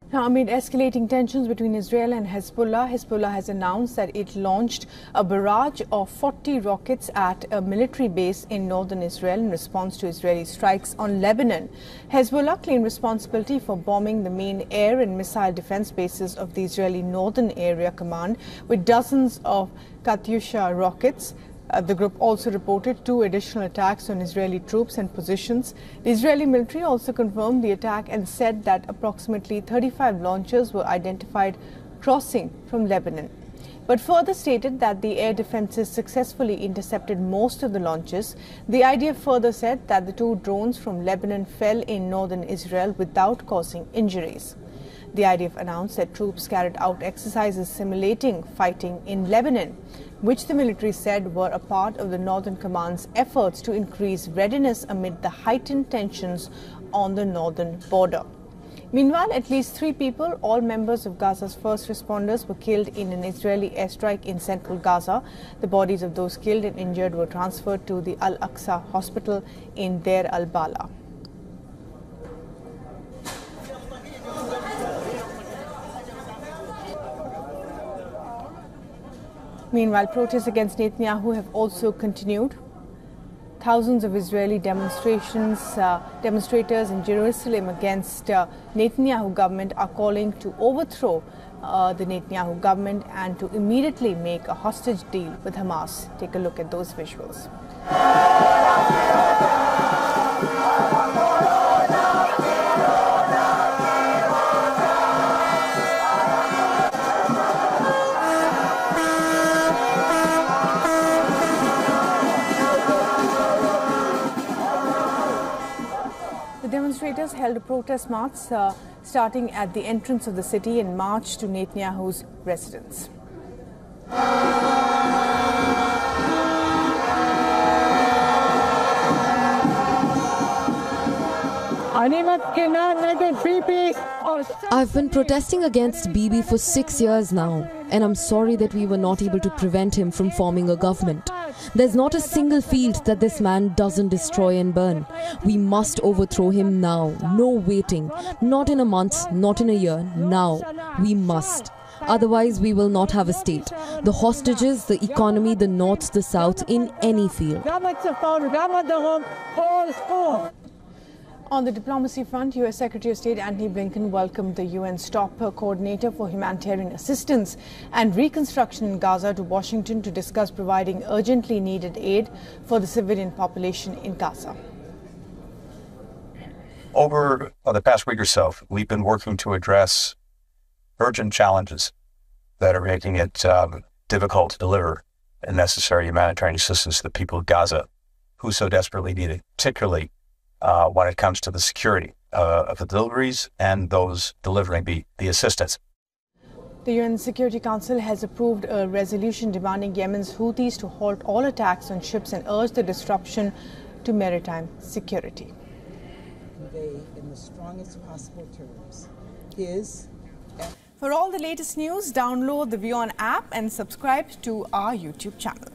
Now, amid escalating tensions between Israel and Hezbollah, Hezbollah has announced that it launched a barrage of 40 rockets at a military base in northern Israel in response to Israeli strikes on Lebanon. Hezbollah claimed responsibility for bombing the main air and missile defense bases of the Israeli Northern Area Command with dozens of Katyusha rockets. The group also reported 2 additional attacks on Israeli troops and positions. The Israeli military also confirmed the attack and said that approximately 35 launchers were identified crossing from Lebanon, but further stated that the air defenses successfully intercepted most of the launches. The IDF further said that the 2 drones from Lebanon fell in northern Israel without causing injuries. The IDF announced that troops carried out exercises simulating fighting in Lebanon, which the military said were a part of the Northern Command's efforts to increase readiness amid the heightened tensions on the northern border. Meanwhile, at least 3 people, all members of Gaza's first responders, were killed in an Israeli airstrike in central Gaza. The bodies of those killed and injured were transferred to the Al-Aqsa hospital in Deir al-Balah. Meanwhile, protests against Netanyahu have also continued. Thousands of Israeli demonstrators in Jerusalem against Netanyahu government are calling to overthrow the Netanyahu government and to immediately make a hostage deal with Hamas. Take a look at those visuals. The demonstrators held a protest march starting at the entrance of the city and marched to Netanyahu's residence. I've been protesting against Bibi for 6 years now, and I'm sorry that we were not able to prevent him from forming a government. There's not a single field that this man doesn't destroy and burn. We must overthrow him now. No waiting. Not in a month, not in a year. Now. We must. Otherwise, we will not have a state. The hostages, the economy, the north, the south, in any field. On the diplomacy front, U.S. Secretary of State Antony Blinken welcomed the UN's top coordinator for humanitarian assistance and reconstruction in Gaza to Washington to discuss providing urgently needed aid for the civilian population in Gaza. Over the past week or so, we've been working to address urgent challenges that are making it difficult to deliver the necessary humanitarian assistance to the people of Gaza who so desperately need it, particularly when it comes to the security of the deliveries and those delivering the assistance. The UN Security Council has approved a resolution demanding Yemen's Houthis to halt all attacks on ships and urge the disruption to maritime security. Convey in the strongest possible terms For all the latest news, download the WION app and subscribe to our YouTube channel.